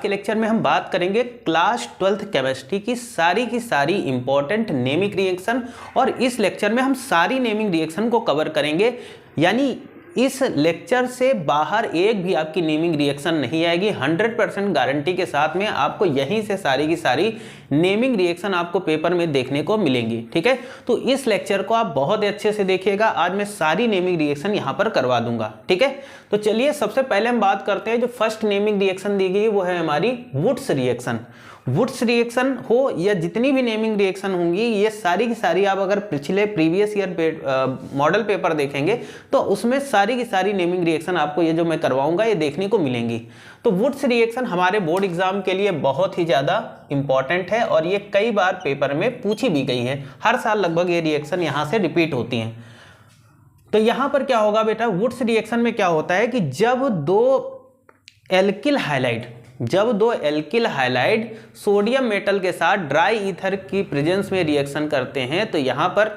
के लेक्चर में हम बात करेंगे क्लास 12th केमिस्ट्री की सारी इंपॉर्टेंट नेमिंग रिएक्शन, और इस लेक्चर में हम सारी नेमिंग रिएक्शन को कवर करेंगे। यानी इस लेक्चर से बाहर एक भी आपकी नेमिंग रिएक्शन नहीं आएगी। 100% गारंटी के साथ में आपको यहीं से सारी की सारी नेमिंग रिएक्शन आपको पेपर में देखने को मिलेंगी। ठीक है, तो इस लेक्चर को आप बहुत अच्छे से देखिएगा। आज मैं सारी नेमिंग रिएक्शन यहाँ पर करवा दूंगा। ठीक है, तो चलिए सबसे पहले हम बात करते हैं। जो फर्स्ट नेमिंग रिएक्शन दी गई वो है हमारी वुड्स रिएक्शन। वुड्स रिएक्शन हो या जितनी भी नेमिंग रिएक्शन होंगी, ये सारी की सारी आप अगर पिछले प्रीवियस ईयर मॉडल पेपर देखेंगे तो उसमें सारी की सारी नेमिंग रिएक्शन आपको ये जो मैं करवाऊंगा ये देखने को मिलेंगी। तो वुड्स रिएक्शन हमारे बोर्ड एग्जाम के लिए बहुत ही ज़्यादा इंपॉर्टेंट है और ये कई बार पेपर में पूछी भी गई है। हर साल लगभग ये रिएक्शन यहाँ से रिपीट होती हैं। तो यहाँ पर क्या होगा बेटा, वुड्स रिएक्शन में क्या होता है कि जब दो एल्किल हाइलाइड सोडियम मेटल के साथ ड्राई ईथर की प्रेजेंस में रिएक्शन करते हैं तो यहाँ पर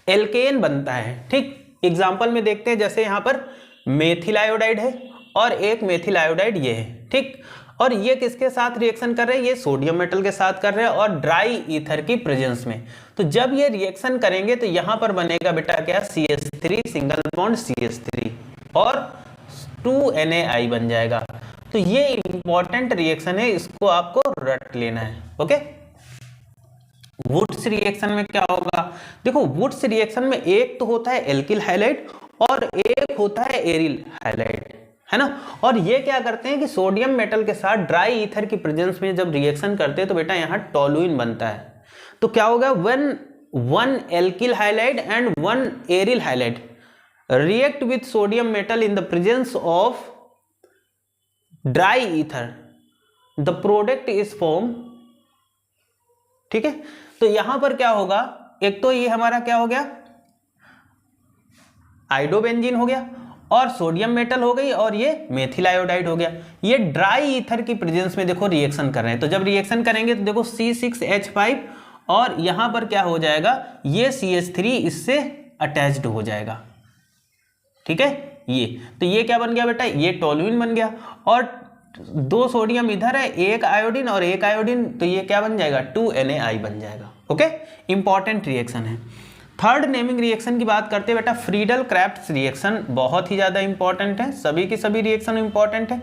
एल्केन बनता है। ठीक, एग्जाम्पल में देखते हैं, जैसे यहाँ पर मेथिल आयोडाइड है और एक मेथिल आयोडाइड ये है। ठीक, और ये किसके साथ रिएक्शन कर रहे हैं, ये सोडियम मेटल के साथ कर रहे हैं और ड्राई ईथर की प्रेजेंस में। तो जब ये रिएक्शन करेंगे तो यहाँ पर बनेगा बेटा क्या, CH3 सिंगल बॉन्ड CH3 और 2NaI बन जाएगा। तो ये इंपॉर्टेंट रिएक्शन है, इसको आपको रट लेना है। ओके, वुड्स रिएक्शन में क्या होगा, देखो वुड्स रिएक्शन में एक तो होता है एल्किल हाइलाइड और एक होता है एरिल हाइलाइड, है ना। और ये क्या करते हैं कि सोडियम मेटल के साथ ड्राई ईथर की प्रेजेंस में जब रिएक्शन करते हैं तो बेटा यहाँ टोलुइन बनता है। तो क्या होगा, when one alkyl halide and one aryl halide react with sodium metal in the presence of dry ether, the product is formed। ठीक है, तो यहां पर क्या होगा, एक तो ये हमारा क्या हो गया, आइडोबेंजीन हो गया और सोडियम मेटल हो गई और ये मेथिल आयोडाइड हो गया। ये ड्राई ईथर की प्रेजेंस में देखो रिएक्शन कर रहे हैं। तो जब रिएक्शन करेंगे तो देखो C6H5 और यहां पर क्या हो जाएगा, ये CH3 इससे अटैच्ड हो जाएगा। ठीक है, ये तो ये क्या बन गया बेटा, ये टोलुइन बन गया और दो सोडियम इधर है, एक आयोडीन और एक आयोडीन, तो ये क्या बन जाएगा, 2NaI बन जाएगा। ओके, इंपॉर्टेंट रिएक्शन है। थर्ड नेमिंग रिएक्शन की बात करते हैं बेटा, फ्रीडल क्राफ्ट रिएक्शन बहुत ही ज्यादा इंपॉर्टेंट है। सभी की सभी रिएक्शन इंपॉर्टेंट है।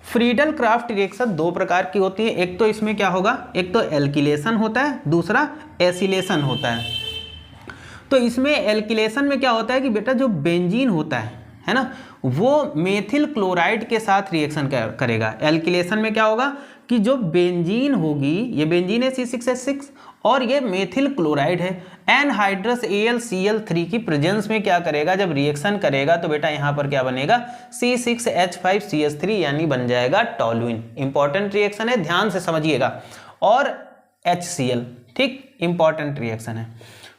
फ्रीडल क्राफ्ट रिएक्शन दो प्रकार की होती है। एक तो इसमें क्या होगा, एक तो एल्किलेशन होता है, दूसरा एसिलेशन होता है। तो इसमें एल्किलेशन में क्या होता है कि बेटा जो बेंजीन होता है ना, वो मेथिल क्लोराइड के साथ रिएक्शन करेगा। एल्किलेशन में क्या होगा कि जो बेंजीन होगी, ये बेंजीन है C6H6 और ये मेथिल क्लोराइड है, एनहाइड्रस AlCl3 की प्रेजेंस में क्या करेगा, जब रिएक्शन करेगा तो बेटा यहाँ पर क्या बनेगा, C6H5CH3 यानी बन जाएगा टोलुइन। इंपॉर्टेंट रिएक्शन है, ध्यान से समझिएगा। और HCl, ठीक, इंपॉर्टेंट रिएक्शन है।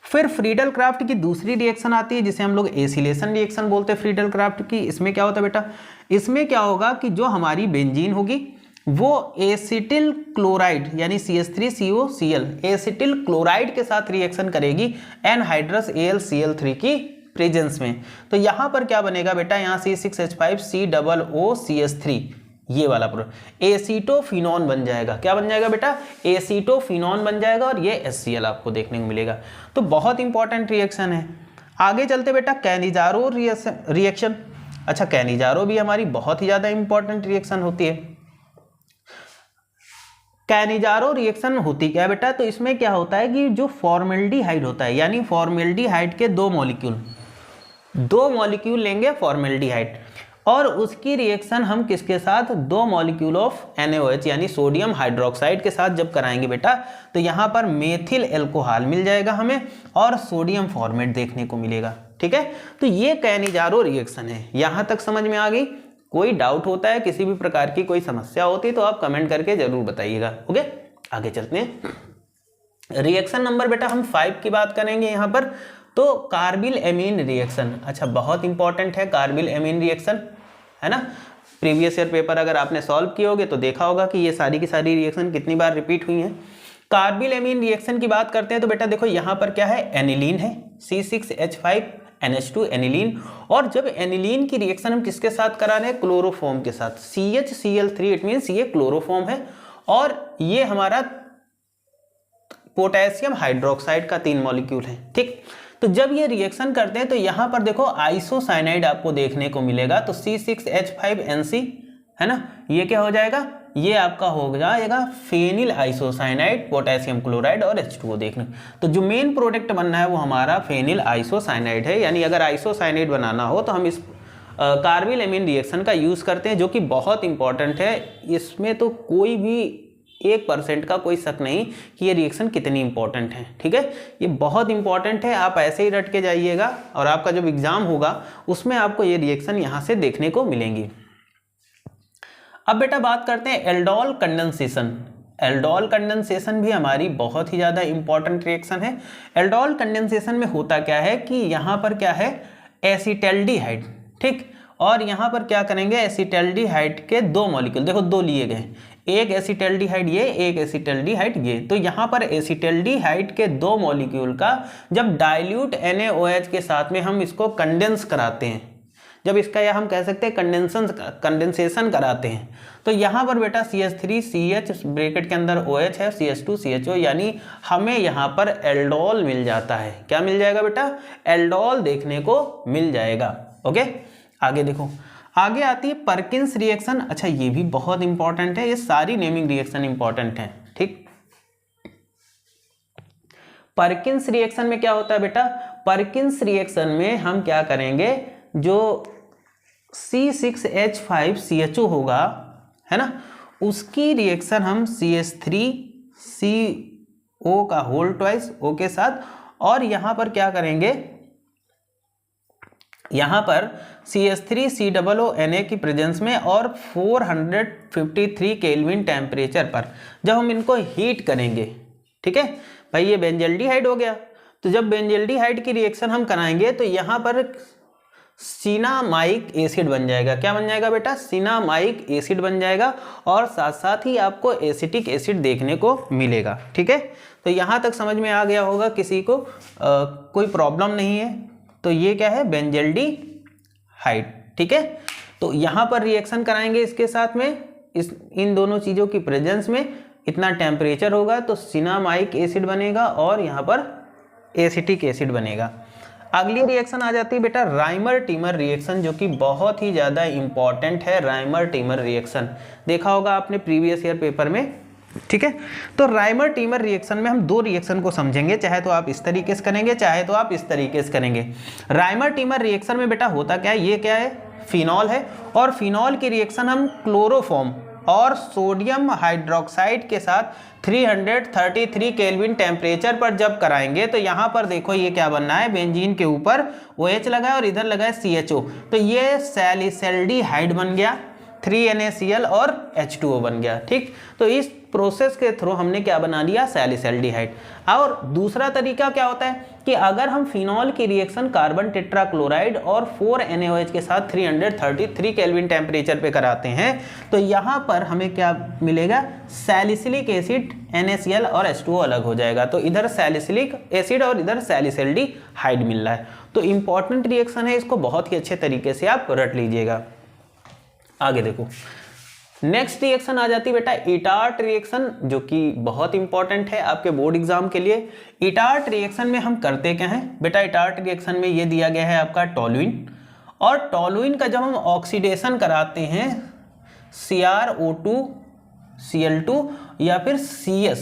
फिर फ्रीडल क्राफ्ट की दूसरी रिएक्शन आती है जिसे हम लोग एसिलेशन रिएक्शन बोलते हैं फ्रीडल क्राफ्ट की। इसमें क्या होता है बेटा, इसमें क्या होगा कि जो हमारी बेंजीन होगी वो एसिटिल क्लोराइड यानी CH3COCl एसिटिल क्लोराइड के साथ रिएक्शन करेगी एनहाइड्रस AlCl3 की प्रेजेंस में। तो यहाँ पर क्या बनेगा बेटा, यहाँ C6H5COOCH3 ये वाला प्रोडक्ट एसीटोफिनॉन बन जाएगा। क्या बन जाएगा बेटा, एसीटोफिनॉन बन जाएगा और ये HCl आपको देखने को मिलेगा। तो बहुत इंपॉर्टेंट रिएक्शन है। आगे चलते बेटा, कैनिजारो रिएक्शन। अच्छा, कैनिजारो भी हमारी बहुत ही ज्यादा इंपॉर्टेंट रिएक्शन होती है। कैनिजारो रिएक्शन होती क्या है बेटा, तो इसमें क्या होता है कि जो फॉर्मेल्डिहाइड होता है, यानी फॉर्मेल्डिहाइड के दो मॉलिक्यूल लेंगे फॉर्मेल्डिहाइड और उसकी रिएक्शन हम किसके साथ, दो मॉलिक्यूल ऑफ NaOH यानी सोडियम हाइड्रोक्साइड के साथ जब कराएंगे बेटा तो यहाँ पर मेथिल एल्कोहल मिल जाएगा हमें और सोडियम फॉर्मेट देखने को मिलेगा। ठीक है, तो ये कैनिजारो रिएक्शन है। यहाँ तक समझ में आ गई? कोई डाउट होता है, किसी भी प्रकार की कोई समस्या होती है तो आप कमेंट करके जरूर बताइएगा। ओके, आगे चलते हैं। रिएक्शन नंबर बेटा हम 5 की बात करेंगे यहाँ पर, तो कार्बिल एमीन रिएक्शन। अच्छा, बहुत इंपॉर्टेंट है कार्बिल एमीन रिएक्शन, है ना। प्रीवियस ईयर पेपर अगर आपने सॉल्व किए होगे तो देखा होगा कि ये सारी की सारी रिएक्शन कितनी बार रिपीट हुई हैं। कार्बिल एमीन रिएक्शन की बात करते हैं तो बेटा देखो यहाँ पर क्या है, एनिलीन है C6H5 NH2 एनिलीन। और जब एनिलीन की रिएक्शन हम किसके साथ करा रहे हैं, क्लोरोफॉर्म के साथ, CHCl3, इट मीन्स ये क्लोरोफॉर्म है और ये हमारा पोटेशियम हाइड्रोक्साइड का 3 मॉलिक्यूल है। ठीक, तो जब ये रिएक्शन करते हैं तो यहां पर देखो आइसोसाइनाइड आपको देखने को मिलेगा, तो C6H5NC है ना, ये क्या हो जाएगा, ये आपका हो जाएगा फेनिल आइसोसाइनाइड, पोटेशियम क्लोराइड और H2O देखने। तो जो मेन प्रोडक्ट बनना है वो हमारा फेनिल आइसोसाइनाइड है, यानी अगर आइसोसाइनाइड बनाना हो तो हम इस कार्बिल एमीन रिएक्शन का यूज करते हैं, जो कि बहुत इंपॉर्टेंट है। इसमें तो कोई भी 1% का कोई शक नहीं कि ये रिएक्शन कितनी इंपॉर्टेंट है। ठीक है, ये बहुत इंपॉर्टेंट है, आप ऐसे ही रट के जाइएगा और आपका जब एग्जाम होगा उसमें आपको ये रिएक्शन यहाँ से देखने को मिलेंगी। अब बेटा बात करते हैं एल्डोल कंडेंसेशन। एल्डोल कंडेंसेशन भी हमारी बहुत ही ज़्यादा इंपॉर्टेंट रिएक्शन है। एल्डोल कंडेंसेशन में होता क्या है कि यहाँ पर क्या है, एसिटल्डिहाइड, ठीक, और यहाँ पर क्या करेंगे, एसिटल्डिहाइड के 2 मॉलिक्यूल, देखो 2 लिए गए, एक एसिटल्डिहाइड ये, एक एसिटल्डिहाइड ये। तो यहाँ पर एसिटल्डिहाइड के 2 मॉलिक्यूल का जब डाइल्यूट NaOH के साथ में हम इसको कंडेंस कराते हैं, जब इसका या हम कह सकते हैं कंडेंसेशन कराते हैं, तो यहाँ पर बेटा CH3CH ब्रैकेट के अंदर OH है, CH2CHO, यानी हमें यहाँ पर एल्डोल मिल जाता है। क्या मिल जाएगा बेटा, एल्डोल देखने को मिल जाएगा। ओके, आगे देखो, आगे आती है परकिंस रिएक्शन। अच्छा, ये भी बहुत इंपॉर्टेंट है, ये सारी नेमिंग रिएक्शन इंपॉर्टेंट है। ठीक, परकिंस रिएक्शन में क्या होता है बेटा, परकिंस रिएक्शन में हम क्या करेंगे, जो C6H5CHO होगा है ना, उसकी रिएक्शन हम CH3CO का होल ट्वाइस O के साथ, और यहां पर क्या करेंगे, यहां पर CH3COONA की प्रेजेंस में और 453 केल्विन टेम्परेचर पर जब हम इनको हीट करेंगे। ठीक है भाई, ये बेंजल्डिहाइड हो गया, तो जब बेंजल्डिहाइड की रिएक्शन हम कराएंगे तो यहां पर सिनामाइक एसिड बन जाएगा। क्या बन जाएगा बेटा, सिनामाइक एसिड बन जाएगा, और साथ साथ ही आपको एसिटिक एसिड देखने को मिलेगा। ठीक है, तो यहाँ तक समझ में आ गया होगा किसी को, कोई प्रॉब्लम नहीं है। तो ये क्या है, बेंजल्डिहाइड। ठीक है, तो यहाँ पर रिएक्शन कराएंगे इसके साथ में, इन दोनों चीज़ों की प्रेजेंस में इतना टेम्परेचर होगा तो सिनामाइक एसिड बनेगा और यहाँ पर एसिटिक एसिड बनेगा। अगली रिएक्शन आ जाती है बेटा राइमर टीमर रिएक्शन, जो कि बहुत ही ज़्यादा इंपॉर्टेंट है। राइमर टीमर रिएक्शन देखा होगा आपने प्रीवियस ईयर पेपर में। ठीक है, तो राइमर टीमर रिएक्शन में हम 2 रिएक्शन को समझेंगे, चाहे तो आप इस तरीके से करेंगे, चाहे तो आप इस तरीके से करेंगे। राइमर टीमर रिएक्शन में बेटा होता क्या है, ये क्या है, फिनॉल है, और फिनॉल की रिएक्शन हम क्लोरोफॉर्म और सोडियम हाइड्रोक्साइड के साथ 333 केल्विन टेम्परेचर पर जब कराएंगे तो यहाँ पर देखो ये क्या बनना है, बेंजीन के ऊपर OH लगा है और इधर लगा है CHO, तो ये सैलिसल्डिहाइड बन गया, 3NaCl और H2O बन गया। ठीक, तो इस प्रोसेस के थ्रू हमने क्या बना दिया, सैलिसल्डिहाइड। और दूसरा तरीका क्या होता है कि अगर हम फिनॉल की रिएक्शन कार्बन टेट्राक्लोराइड और 4NaOH के साथ 333 केल्विन टेम्परेचर पे कराते हैं तो यहाँ पर हमें क्या मिलेगा, सैलिसिलिक एसिड NaCl और H2O अलग हो जाएगा। तो इधर सैलिसिलिक एसिड और इधर सैलिसल्डिहाइड मिल रहा है। तो इंपॉर्टेंट रिएक्शन है, इसको बहुत ही अच्छे तरीके से आप रट लीजिएगा। आगे देखो, नेक्स्ट रिएक्शन आ जाती है बेटा इटार्ट रिएक्शन, जो कि बहुत इंपॉर्टेंट है आपके बोर्ड एग्जाम के लिए। इटार्ट रिएक्शन में हम करते क्या हैं बेटा, इटार्ट रिएक्शन में ये दिया गया है आपका टोलुइन, और टोलुइन का जब हम ऑक्सीडेशन कराते हैं CrO2 Cl2 या फिर CS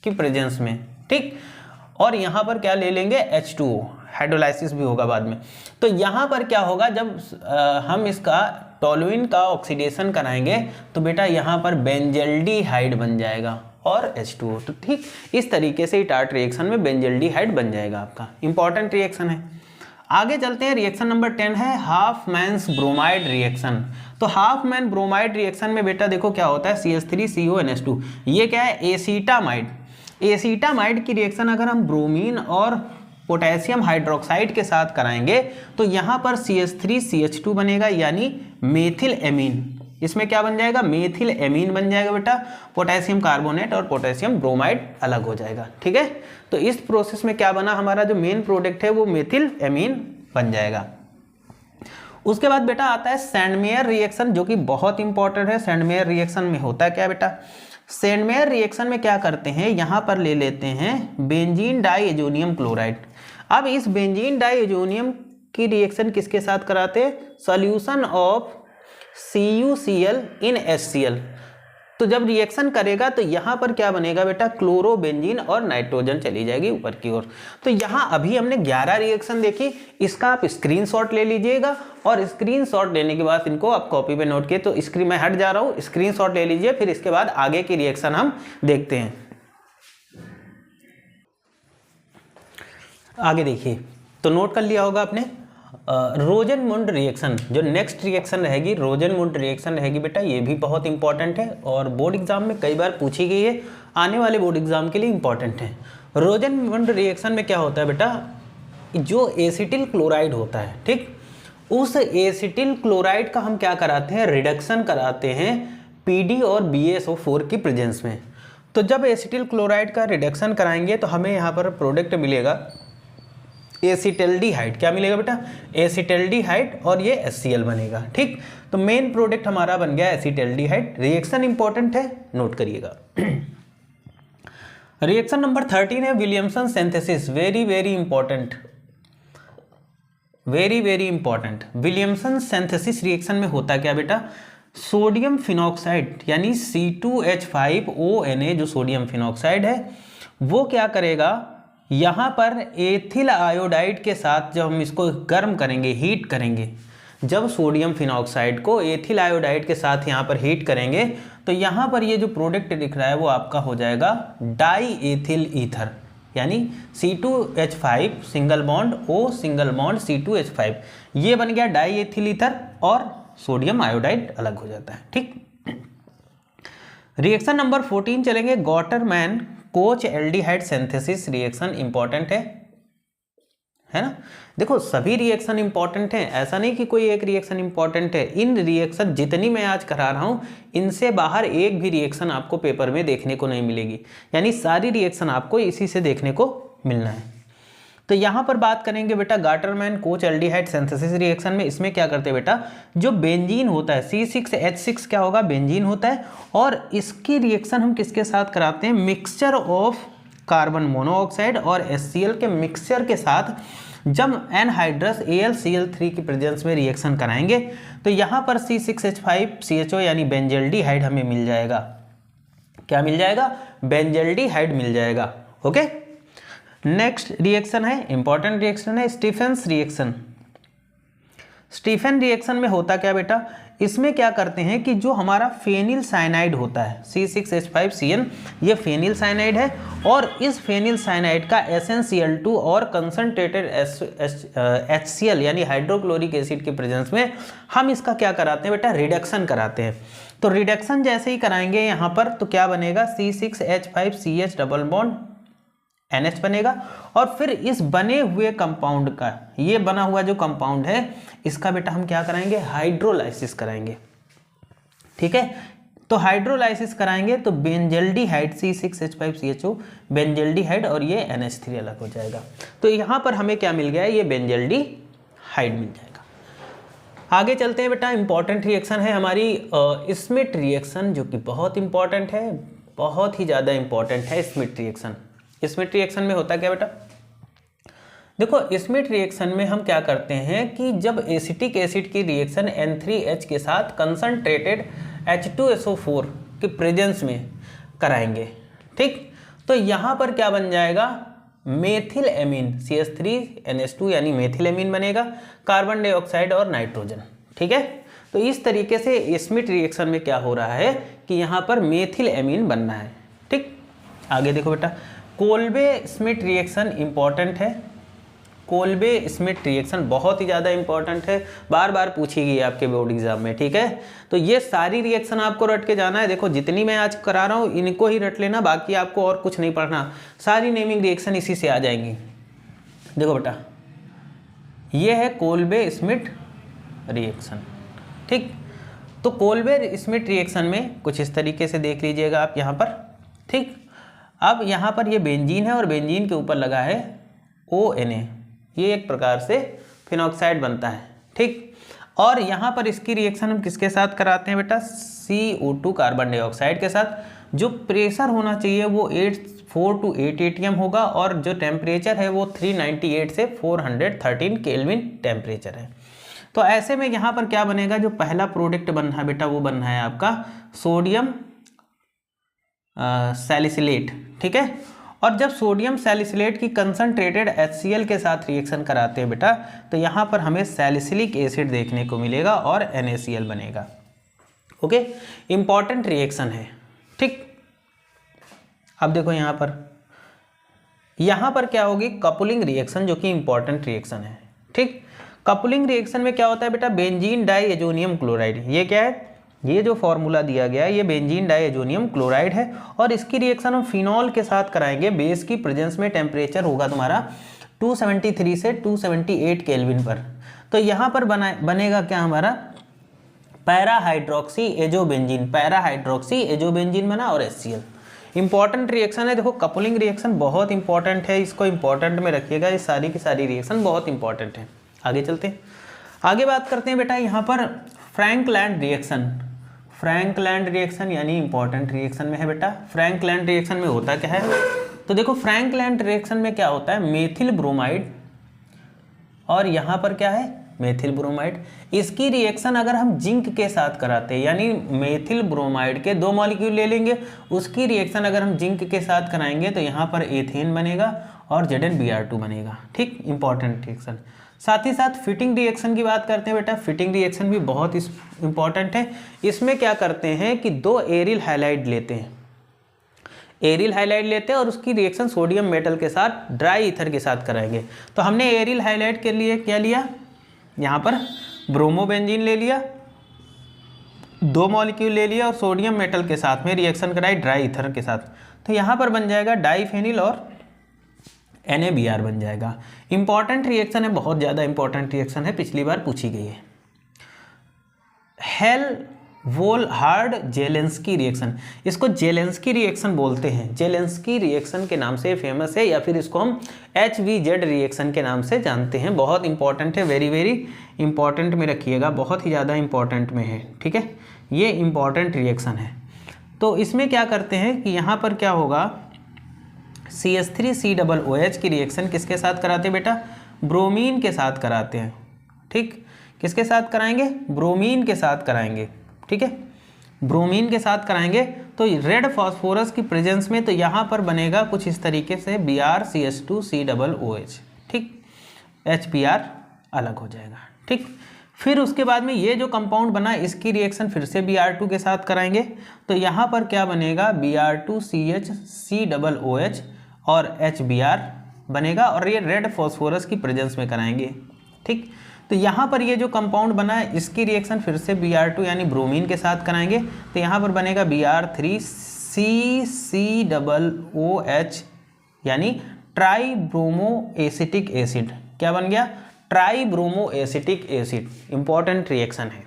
की प्रेजेंस में, ठीक, और यहाँ पर क्या ले लेंगे, H2O, हाइड्रोलाइसिस भी होगा बाद में। तो यहाँ पर क्या होगा, जब हम इसका टोलुइन का ऑक्सीडेशन कराएंगे तो बेटा यहाँ पर बेंजल्डिहाइड बन जाएगा और H2O। तो ठीक इस तरीके से इटार्ट रिएक्शन में बेंजल्डिहाइड बन जाएगा आपका, इंपॉर्टेंट रिएक्शन है। आगे चलते हैं, रिएक्शन नंबर 10 है हाफमैन्स ब्रोमाइड रिएक्शन। तो हाफमैन ब्रोमाइड रिएक्शन में बेटा देखो क्या होता है, CH3CONH2, ये क्या है, एसीटामाइड। एसीटामाइड की रिएक्शन अगर हम ब्रोमीन और पोटेशियम हाइड्रोक्साइड के साथ कराएंगे तो यहाँ पर CH3CH2 बनेगा, यानी मेथिल एमीन। इसमें क्या बन जाएगा, मेथिल एमीन बन जाएगा बेटा, पोटेशियम कार्बोनेट और पोटेशियम ब्रोमाइड अलग हो जाएगा। ठीक है, तो इस प्रोसेस में क्या बना, हमारा जो मेन प्रोडक्ट है वो मेथिल एमीन बन जाएगा। उसके बाद बेटा आता है सैंडमेयर रिएक्शन, जो कि बहुत इंपॉर्टेंट है। सैंडमेयर रिएक्शन में होता क्या बेटा, सैंडमेयर रिएक्शन में क्या करते हैं, यहाँ पर ले लेते हैं बेंजीन डाइएजोनियम क्लोराइड। अब इस बेंजीन डाइएजोनियम की रिएक्शन किसके साथ कराते हैं, solution of CuCl in HCl। तो जब रिएक्शन करेगा तो यहाँ पर क्या बनेगा बेटा, क्लोरोबेंजीन और नाइट्रोजन चली जाएगी ऊपर की ओर। तो यहाँ अभी हमने 11 रिएक्शन देखी, इसका आप स्क्रीनशॉट ले लीजिएगा और स्क्रीनशॉट लेने के बाद इनको आप कॉपी पे नोट किए। तो स्क्रीन में हट जा रहा हूँ, स्क्रीनशॉट ले लीजिए, फिर इसके बाद आगे की रिएक्शन हम देखते हैं। आगे देखिए, तो नोट कर लिया होगा आपने रोजनमुंड रिएक्शन। जो नेक्स्ट रिएक्शन रहेगी रोजनमुंड रिएक्शन रहेगी बेटा, ये भी बहुत इंपॉर्टेंट है और बोर्ड एग्जाम में कई बार पूछी गई है, आने वाले बोर्ड एग्जाम के लिए इंपॉर्टेंट है। रोजनमुंड रिएक्शन में क्या होता है बेटा, जो एसिटिल क्लोराइड होता है, ठीक, उस एसिटिल क्लोराइड का हम क्या कराते हैं, रिडक्शन कराते हैं PD और BaSO4 की प्रेजेंस में। तो जब एसिटिल क्लोराइड का रिडक्शन कराएंगे तो हमें यहाँ पर प्रोडक्ट मिलेगा एसिटल्डिहाइड। क्या मिलेगा बेटा, एसिटल्डिहाइड, और ये HCl बनेगा, ठीक। तो मेन प्रोडक्ट हमारा बन गया एसिटल्डिहाइड। रिएक्शन इंपॉर्टेंट है, नोट करिएगा। रिएक्शन नंबर 13 है Williamson synthesis. Very very important, very very important. Williamson synthesis reaction में होता क्या बेटा, सोडियम फिनॉक्साइड यानी C2H5ONa, जो सोडियम फिनॉक्साइड है वो क्या करेगा, यहाँ पर एथिल आयोडाइड के साथ जब हम इसको गर्म करेंगे, हीट करेंगे, जब सोडियम फिनॉक्साइड को एथिल आयोडाइड के साथ यहाँ पर हीट करेंगे तो यहाँ पर ये जो प्रोडक्ट दिख रहा है वो आपका हो जाएगा डाई एथिल ईथर, यानी C2H5 single bond O single bond C2H5, ये बन गया डाई एथिल ईथर और सोडियम आयोडाइड अलग हो जाता है, ठीक। रिएक्शन नंबर 14 चलेंगे, Gattermann Koch aldehyde synthesis reaction important है ना। देखो सभी रिएक्शन इंपॉर्टेंट हैं, ऐसा नहीं कि कोई एक रिएक्शन इंपॉर्टेंट है। इन रिएक्शन जितनी मैं आज करा रहा हूं इनसे बाहर एक भी रिएक्शन आपको पेपर में देखने को नहीं मिलेगी, यानी सारी रिएक्शन आपको इसी से देखने को मिलना है। तो यहाँ पर बात करेंगे बेटा गॉटरमैन कोच एल्डिहाइड सिंथेसिस रिएक्शन में। इसमें क्या करते हैं बेटा, जो बेंजीन होता है C6H6 क्या होगा, बेंजीन होता है, और इसकी रिएक्शन हम किसके साथ कराते हैं, मिक्सचर ऑफ कार्बन मोनोऑक्साइड और HCl के मिक्सचर के साथ जब एनहाइड्रस AlCl3 की प्रेजेंस में रिएक्शन कराएंगे तो यहाँ पर C6H5CHO यानी बेंजल्डिहाइड हमें मिल जाएगा। क्या मिल जाएगा, बेंजल्डिहाइड मिल जाएगा, ओके। नेक्स्ट रिएक्शन है, इंपॉर्टेंट रिएक्शन है, स्टीफेंस रिएक्शन। स्टीफेन रिएक्शन में होता क्या बेटा, इसमें क्या करते हैं कि जो हमारा फेनिल साइनाइड होता है C6H5Cn, ये फेनिल साइनाइड है, और इस फेनिल साइनाइड का SnCl2 और कंसंट्रेटेड HCl यानी हाइड्रोक्लोरिक एसिड के प्रेजेंस में हम इसका क्या कराते हैं बेटा, रिडक्शन कराते हैं। तो रिडक्शन जैसे ही कराएंगे यहाँ पर तो क्या बनेगा, C6H5CH डबल बॉन्ड NH बनेगा, और फिर इस बने हुए कंपाउंड का, ये बना हुआ जो कंपाउंड है इसका बेटा हम क्या कराएंगे, हाइड्रोलाइसिस कराएंगे, ठीक है। तो हाइड्रोलाइसिस कराएंगे तो बेंजल्डिहाइड C6H5CHO बेंजल्डिहाइड और ये NH3 अलग हो जाएगा। तो यहाँ पर हमें क्या मिल गया है, ये बेंजल्डिहाइड मिल जाएगा। आगे चलते हैं बेटा, इंपॉर्टेंट रिएक्शन है हमारी स्मिथ रिएक्शन, जो कि बहुत इंपॉर्टेंट है, बहुत ही ज़्यादा इंपॉर्टेंट है स्मिथ रिएक्शन। स्मिथ रिएक्शन में होता क्या बेटा, देखो स्मिथ रिएक्शन में हम क्या करते हैं कि जब एसिटिक एसिड की रिएक्शन N3H के साथ कंसंट्रेटेड H2SO4 के प्रेजेंस में कराएंगे, ठीक। तो यहाँ पर क्या बन जाएगा, मेथिल एमीन CH3NH2 यानी मेथिल एमीन बनेगा, कार्बन डाइऑक्साइड और नाइट्रोजन, ठीक है। तो इस तरीके से स्मिथ रिएक्शन में क्या हो रहा है कि यहाँ पर मेथिल एमीन बनना है, ठीक। आगे देखो बेटा, कोल्बे स्मिथ रिएक्शन इंपॉर्टेंट है। कोल्बे स्मिथ रिएक्शन बहुत ही ज़्यादा इंपॉर्टेंट है, बार बार पूछी गई है आपके बोर्ड एग्जाम में, ठीक है। तो ये सारी रिएक्शन आपको रट के जाना है। देखो जितनी मैं आज करा रहा हूँ इनको ही रट लेना, बाकी आपको और कुछ नहीं पढ़ना, सारी नेमिंग रिएक्शन इसी से आ जाएंगी। देखो बेटा ये है कोल्बे स्मिथ रिएक्शन, ठीक। तो कोल्बे स्मिथ रिएक्शन में कुछ इस तरीके से देख लीजिएगा आप यहाँ पर, ठीक। अब यहाँ पर ये बेंजीन है और बेंजीन के ऊपर लगा है ONa, ये एक प्रकार से फिनॉक्साइड बनता है, ठीक। और यहाँ पर इसकी रिएक्शन हम किसके साथ कराते हैं बेटा, CO2 कार्बन डाइऑक्साइड के साथ। जो प्रेशर होना चाहिए वो 4 to 8 atm होगा और जो टेम्परेचर है वो 398 से 413 केल्विन टेम्परेचर है। तो ऐसे में यहाँ पर क्या बनेगा, जो पहला प्रोडक्ट बन रहा है बेटा वो बन रहा है आपका सोडियम सैलिसिलेट, ठीक है। और जब सोडियम सैलिसिलेट की कंसंट्रेटेड HCl के साथ रिएक्शन कराते हैं बेटा तो यहाँ पर हमें सैलिसिलिक एसिड देखने को मिलेगा और NaCl बनेगा। ओके, इंपॉर्टेंट रिएक्शन है, ठीक। अब देखो यहाँ पर क्या होगी, कपलिंग रिएक्शन, जो कि इंपॉर्टेंट रिएक्शन है, ठीक। कपलिंग रिएक्शन में क्या होता है बेटा, बेंजीन डाइएजोनियम क्लोराइड, ये क्या है, ये जो फॉर्मूला दिया गया है ये बेंजीन डाइएजोनियम क्लोराइड है और इसकी रिएक्शन हम फिनॉल के साथ कराएंगे। बेस की प्रेजेंस में टेम्परेचर होगा तुम्हारा 273 से 278 केल्विन पर। तो यहाँ पर बनेगा क्या हमारा, para hydroxy azobenzene, para hydroxy azobenzene बना और HCl। इंपॉर्टेंट रिएक्शन है, देखो कपलिंग रिएक्शन बहुत इंपॉर्टेंट है, इसको इंपॉर्टेंट में रखिएगा, ये सारी की सारी रिएक्शन बहुत इंपॉर्टेंट है। आगे चलते हैं, आगे बात करते हैं बेटा यहाँ पर फ्रैंकलैंड रिएक्शन। फ्रैंकलैंड रिएक्शन यानी इंपॉर्टेंट रिएक्शन में है बेटा। फ्रैंकलैंड रिएक्शन में होता क्या है, तो देखो फ्रैंकलैंड रिएक्शन में क्या होता है, मेथिल ब्रोमाइड और यहाँ पर क्या है, मेथिल ब्रोमाइड। इसकी रिएक्शन अगर हम जिंक के साथ कराते हैं, यानी मेथिल ब्रोमाइड के 2 मॉलिक्यूल ले लेंगे, उसकी रिएक्शन अगर हम जिंक के साथ कराएंगे तो यहाँ पर एथेन बनेगा और ZnBr2 बनेगा, ठीक, इंपॉर्टेंट रिएक्शन। साथ ही साथ फिटिंग रिएक्शन की बात करते हैं बेटा। फिटिंग रिएक्शन भी बहुत इंपॉर्टेंट है। इसमें क्या करते हैं कि 2 एरिल हाइलाइड लेते हैं, एरिल हाइलाइड लेते हैं और उसकी रिएक्शन सोडियम मेटल के साथ ड्राई ईथर के साथ कराएंगे। तो हमने एरिल हाइलाइड के लिए क्या लिया, यहाँ पर ब्रोमोबेंजीन ले लिया, 2 मॉलिक्यूल ले लिया और सोडियम मेटल के साथ में रिएक्शन कराई ड्राई ईथर के साथ। तो यहाँ पर बन जाएगा डाइफेनिल और NaBr बन जाएगा। इंपॉर्टेंट रिएक्शन है, बहुत ज़्यादा इंपॉर्टेंट रिएक्शन है, पिछली बार पूछी गई है। हेल-वोल्हार्ड जेलेंस्की रिएक्शन, इसको जेलेंस्की रिएक्शन बोलते हैं, जेलेंस्की रिएक्शन के नाम से फेमस है, या फिर इसको हम HVZ रिएक्शन के नाम से जानते हैं। बहुत इंपॉर्टेंट है, वेरी वेरी इंपॉर्टेंट में रखिएगा, बहुत ही ज़्यादा इंपॉर्टेंट में है, ठीक है। ये इंपॉर्टेंट रिएक्शन है। तो इसमें क्या करते हैं कि यहाँ पर क्या होगा, CH3COOH की रिएक्शन किसके साथ कराते हैं बेटा, ब्रोमीन के साथ कराते हैं, ठीक। किसके साथ कराएंगे, ब्रोमीन के साथ कराएंगे, ठीक है, ब्रोमीन के साथ कराएंगे। तो रेड फॉस्फोरस की प्रेजेंस में तो यहाँ पर बनेगा कुछ इस तरीके से BrCH2COOH, ठीक, HBr अलग हो जाएगा, ठीक। फिर उसके बाद में ये जो कंपाउंड बना इसकी रिएक्शन फिर से Br2 के साथ कराएंगे। तो यहाँ पर क्या बनेगा, Br2CHCOOH और HBr बनेगा और ये रेड फॉस्फोरस की प्रेजेंस में कराएंगे, ठीक। तो यहाँ पर ये जो कंपाउंड बना है इसकी रिएक्शन फिर से Br2 यानी ब्रोमीन के साथ कराएंगे। तो यहाँ पर बनेगा Br3CCOOH यानी ट्राईब्रोमो एसिटिक एसिड। क्या बन गया, tribromo acetic acid. Important reaction है।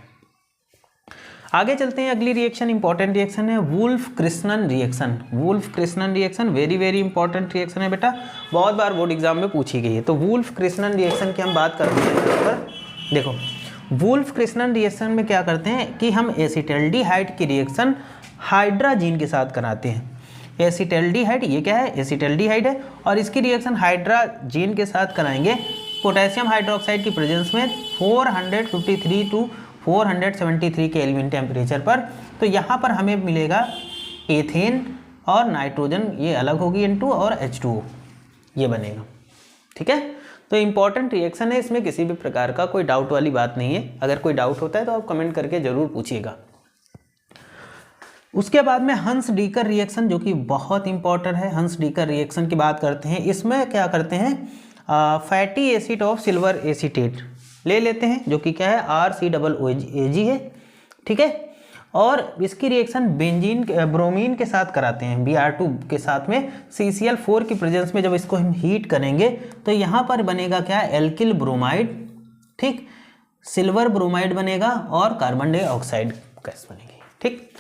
आगे चलते हैं, अगली रिएक्शन इंपॉर्टेंट रिएक्शन है Wolff Kishner reaction. Wolff Kishner reaction very very important reaction है बेटा, बहुत बार बोर्ड एग्जाम में पूछी गई है। तो वुल्फ-क्रिस्नन रिएक्शन की हम बात करते हैं यहाँ पर। देखो वुल्फ-क्रिस्नन रिएक्शन में क्या करते हैं कि हम एसिटल्डिहाइड की रिएक्शन हाइड्राजीन के साथ कराते हैं। एसिटल्डिहाइड, ये क्या है, एसिटल्डिहाइड है और इसकी रिएक्शन हाइड्राजीन के साथ कराएंगे पोटेशियम हाइड्रोक्साइड की प्रेजेंस में 453 टू 473 केल्विन टेम्परेचर पर। तो यहाँ पर हमें मिलेगा एथेन और नाइट्रोजन, ये अलग होगी N2 और H2O, ये बनेगा, ठीक है। तो इंपॉर्टेंट रिएक्शन है, इसमें किसी भी प्रकार का कोई डाउट वाली बात नहीं है। अगर कोई डाउट होता है तो आप कमेंट करके ज़रूर पूछिएगा। उसके बाद में हंस-डीकर रिएक्शन जो कि बहुत इंपॉर्टेंट है। हंस-डीकर रिएक्शन की बात करते हैं। इसमें क्या करते हैं, fatty acid of silver acetate ले लेते हैं जो कि क्या है RCOOAG है, ठीक है। और इसकी रिएक्शन ब्रोमीन के साथ कराते हैं Br2 के साथ में CCl4 की प्रेजेंस में। जब इसको हम हीट करेंगे तो यहाँ पर बनेगा क्या, एल्किल ब्रोमाइड, ठीक, सिल्वर ब्रोमाइड बनेगा और कार्बन डाइऑक्साइड गैस बनेगी, ठीक।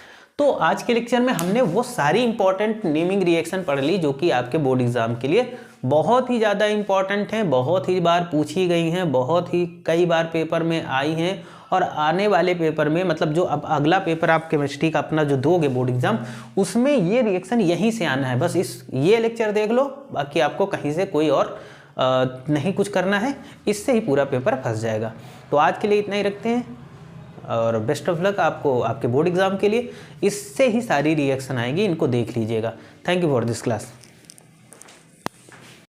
तो आज के लेक्चर में हमने वो सारी इंपॉर्टेंट नेमिंग रिएक्शन पढ़ ली जो कि आपके बोर्ड एग्जाम के लिए बहुत ही ज़्यादा इंपॉर्टेंट हैं, बहुत ही बार पूछी गई हैं, बहुत ही कई बार पेपर में आई हैं, और आने वाले पेपर में मतलब जो अब अगला पेपर आप केमिस्ट्री का अपना जो दोगे बोर्ड एग्जाम, उसमें ये रिएक्शन यहीं से आना है। बस ये लेक्चर देख लो, बाकी आपको कहीं से कोई और नहीं कुछ करना है, इससे ही पूरा पेपर फंस जाएगा। तो आज के लिए इतना ही रखते हैं और बेस्ट ऑफ लक आपको आपके बोर्ड एग्जाम के लिए। इससे ही सारी रिएक्शन आएगी, इनको देख लीजिएगा। Thank you for this class.